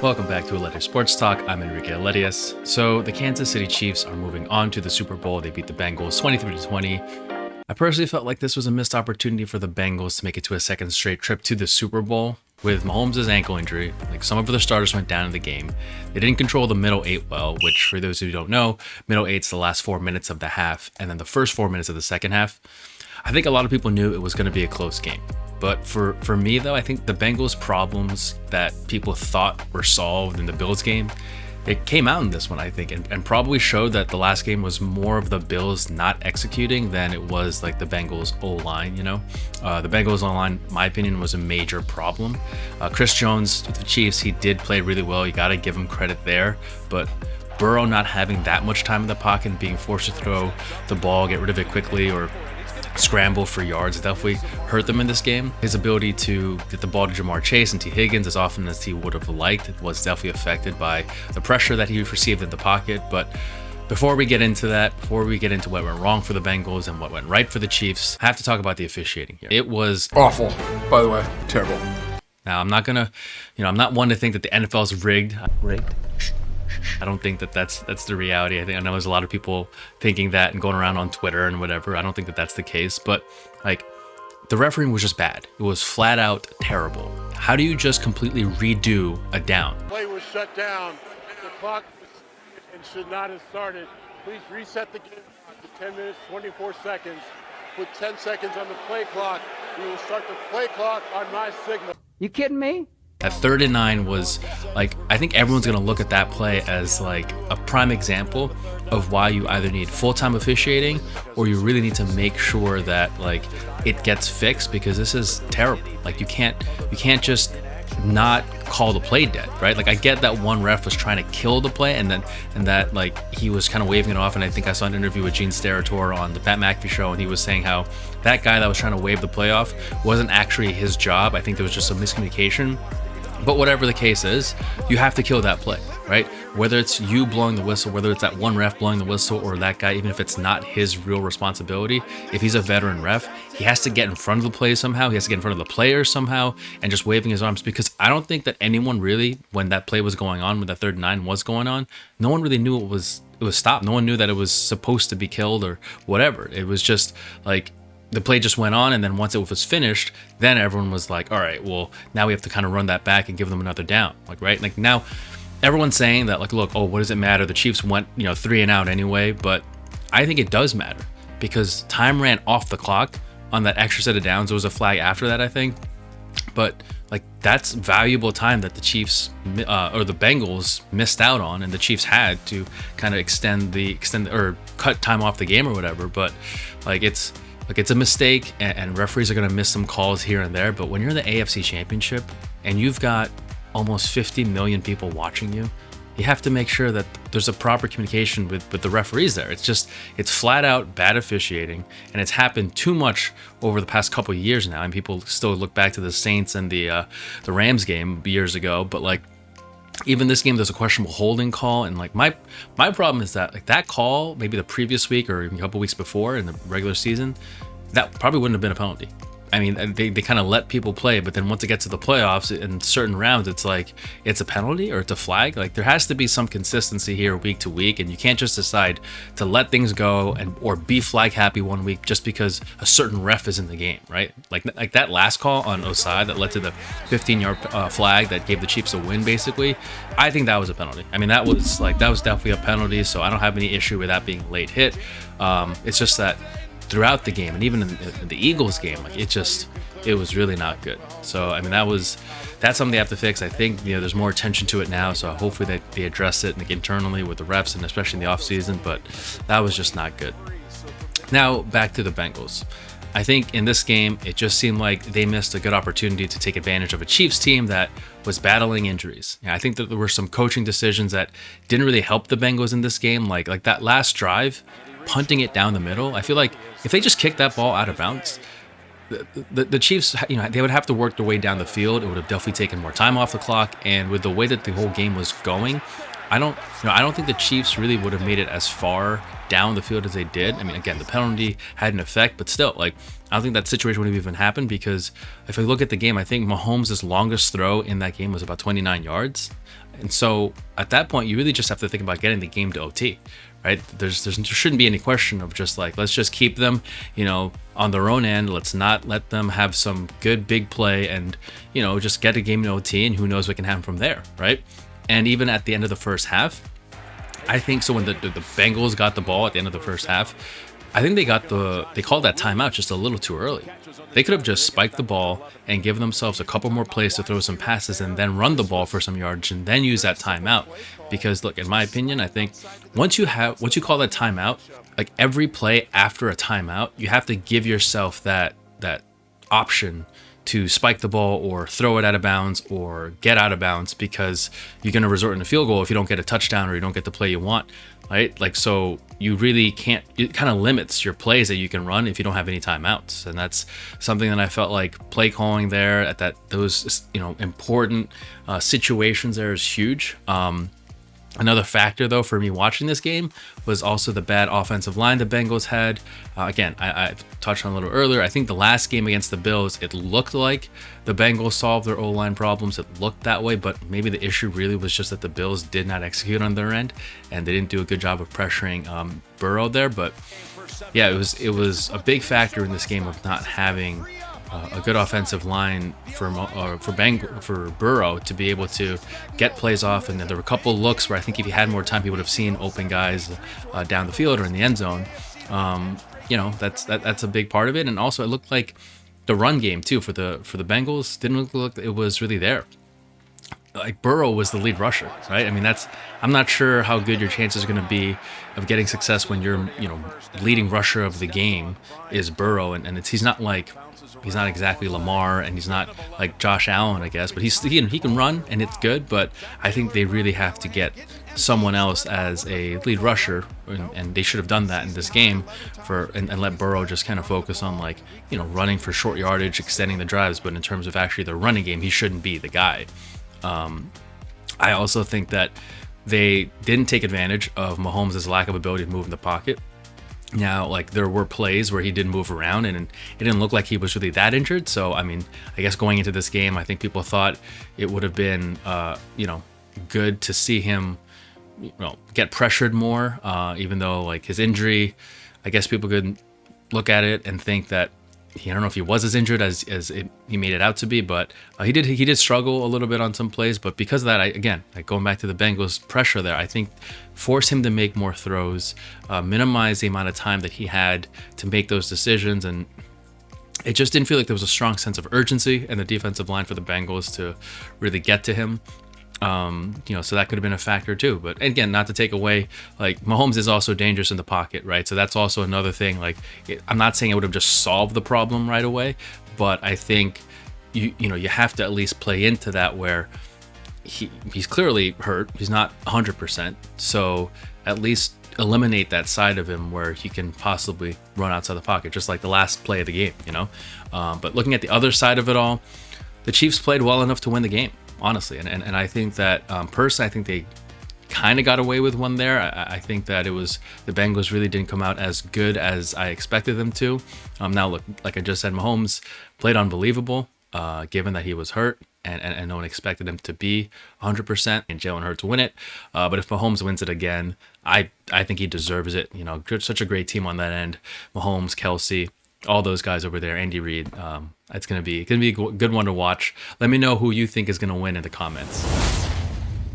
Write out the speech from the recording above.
Welcome back to Aledius Sports Talk. I'm Enrique Aledius. So the Kansas City Chiefs are moving on to the Super Bowl. They beat the Bengals 23-20. I personally felt like this was a missed opportunity for the Bengals to make it to a second straight trip to the Super Bowl. With Mahomes' ankle injury, like some of their starters went down in the game. They didn't control the middle eight well, which for those who don't know, middle eight's the last 4 minutes of the half, and then the first 4 minutes of the second half. I think a lot of people knew it was going to be a close game. But for me, though, I think the Bengals' problems that people thought were solved in the Bills game, it came out in this one, I think, and probably showed that the last game was more of the Bills not executing than it was like the Bengals O-line, The Bengals O-line, in my opinion, was a major problem. Chris Jones with the Chiefs, he did play really well. You got to give him credit there. But Burrow not having that much time in the pocket and being forced to throw the ball, get rid of it quickly, or scramble for yards definitely hurt them in this game. His ability to get the ball to Jamar Chase and T. Higgins as often as he would have liked was definitely affected by the pressure that he received in the pocket. But before we get into that, before we get into what went wrong for the Bengals and what went right for the Chiefs, I have to talk about the officiating here. It was awful, by the way. Terrible. Now, I'm not gonna, I'm not one to think that the NFL is rigged. I don't think that that's the reality. I know there's a lot of people thinking that and going around on Twitter and whatever. I don't think that that's the case, but like the refereeing was just bad. It was flat out terrible. How do you just completely redo a down? Play was shut down. The clock and should not have started. Please reset the game to 10 minutes, 24 seconds. Put 10 seconds on the play clock. We will start the play clock on my signal. You kidding me? That 3rd and 9 was like, I think everyone's going to look at that play as like a prime example of why you either need full-time officiating or you really need to make sure that like it gets fixed, because this is terrible. Like you can't just not call the play dead, right? Like I get that one ref was trying to kill the play and that like he was kind of waving it off, and I think I saw an interview with Gene Steratore on the Pat McAfee show, and he was saying how that guy that was trying to wave the play off wasn't actually his job. I think there was just some miscommunication. But whatever the case is, you have to kill that play, right? Whether it's you blowing the whistle, whether it's that one ref blowing the whistle, or that guy, even if it's not his real responsibility, if he's a veteran ref, he has to get in front of the play somehow. He has to get in front of the players somehow and just waving his arms, because I don't think that anyone really, when that play was going on, when that 3rd and 9 was going on, no one really knew it was stopped. No one knew that it was supposed to be killed or whatever. It was just like, the play just went on, and then once it was finished, then everyone was like, all right, well, now we have to kind of run that back and give them another down. Like, right? Like now everyone's saying that, like, look, oh, what does it matter? The Chiefs went, 3 and out anyway, but I think it does matter because time ran off the clock on that extra set of downs. There was a flag after that, I think. But like that's valuable time that the Chiefs or the Bengals missed out on, and the Chiefs had to kind of extend or cut time off the game or whatever. But like it's a mistake, and referees are going to miss some calls here and there. But when you're in the AFC Championship and you've got almost 50 million people watching you, you have to make sure that there's a proper communication with the referees there. It's flat out bad officiating, and it's happened too much over the past couple of years now. And people still look back to the Saints and the Rams game years ago. But like, even this game, there's a questionable holding call, and like my problem is that like that call, maybe the previous week or even a couple weeks before in the regular season, that probably wouldn't have been a penalty. I mean, they kind of let people play, but then once it gets to the playoffs in certain rounds, it's like it's a penalty or it's a flag. Like there has to be some consistency here week to week, and you can't just decide to let things go or be flag happy one week just because a certain ref is in the game, right? Like that last call on Osai that led to the 15-yard flag that gave the Chiefs a win, basically. I think that was a penalty. I mean, that was definitely a penalty, so I don't have any issue with that being a late hit. It's just that throughout the game, and even in the Eagles game, like it was really not good. So I mean, that's something they have to fix. I think there's more attention to it now, so hopefully they address it like, internally with the refs, and especially in the offseason. But that was just not good. Now back to the Bengals. I think in this game, it just seemed like they missed a good opportunity to take advantage of a Chiefs team that was battling injuries. I think that there were some coaching decisions that didn't really help the Bengals in this game, like that last drive, punting it down the middle. I feel like if they just kicked that ball out of bounds, the Chiefs, they would have to work their way down the field. It would have definitely taken more time off the clock, and with the way that the whole game was going, I don't think the Chiefs really would have made it as far down the field as they did. I mean, again, the penalty had an effect, but still, like, I don't think that situation would have even happened, because if I look at the game, I think Mahomes' longest throw in that game was about 29 yards. And so at that point, you really just have to think about getting the game to OT, right? There shouldn't be any question of just like, let's just keep them, on their own end. Let's not let them have some good big play and, just get a game to OT, and who knows what can happen from there, right? And even at the end of the first half, I think so when the Bengals got the ball at the end of the first half, I think they called that timeout just a little too early. They could have just spiked the ball and given themselves a couple more plays to throw some passes and then run the ball for some yards and then use that timeout. Because look, in my opinion, I think once you call that timeout, like every play after a timeout, you have to give yourself that option to spike the ball or throw it out of bounds or get out of bounds, because you're going to resort in a field goal if you don't get a touchdown or you don't get the play you want, right? Like, so you really can't, it kind of limits your plays that you can run if you don't have any timeouts. And that's something that I felt like play calling there at those important situations there is huge. Another factor, though, for me watching this game was also the bad offensive line the Bengals had. Again, I touched on a little earlier. I think the last game against the Bills, it looked like the Bengals solved their O-line problems. It looked that way, but maybe the issue really was just that the Bills did not execute on their end, and they didn't do a good job of pressuring Burrow there. But yeah, it was a big factor in this game of not having a good offensive line for Burrow to be able to get plays off. And then there were a couple of looks where I think if he had more time, he would have seen open guys down the field or in the end zone. That's a big part of it. And also, it looked like the run game too for the Bengals didn't look like it was really there. Like, Burrow was the lead rusher, right? I mean, I'm not sure how good your chances are going to be of getting success when your leading rusher of the game is Burrow, and he's not exactly Lamar, and he's not like Josh Allen, I guess, but he can run and it's good. But I think they really have to get someone else as a lead rusher, and they should have done that in this game and let Burrow just kind of focus on running for short yardage, extending the drives. But in terms of actually the running game, he shouldn't be the guy. I also think that they didn't take advantage of Mahomes' lack of ability to move in the pocket. Now, like, there were plays where he did move around, and it didn't look like he was really that injured. So, I mean, I guess going into this game, I think people thought it would have been, good to see him, get pressured more, even though, like, his injury, I guess people could look at it and think that I don't know if he was as injured as he made it out to be, but he did struggle a little bit on some plays. But because of that, going back to the Bengals' pressure there, I think force him to make more throws, minimize the amount of time that he had to make those decisions, and it just didn't feel like there was a strong sense of urgency in the defensive line for the Bengals to really get to him. So that could have been a factor too. But again, not to take away, like, Mahomes is also dangerous in the pocket, right? So that's also another thing. Like, I'm not saying it would have just solved the problem right away, but I think you have to at least play into that where he's clearly hurt. He's not 100%. So at least eliminate that side of him where he can possibly run outside the pocket, just like the last play of the game, But looking at the other side of it all, the Chiefs played well enough to win the game, honestly. And I think that, personally, I think they kind of got away with one there. I think that it was, the Bengals really didn't come out as good as I expected them to. Now, look, like I just said, Mahomes played unbelievable, given that he was hurt, and no one expected him to be 100%, and Jalen Hurts win it. But if Mahomes wins it again, I think he deserves it. Such a great team on that end. Mahomes, Kelsey, all those guys over there, Andy Reid. It's gonna be a good one to watch. Let me know who you think is gonna win in the comments.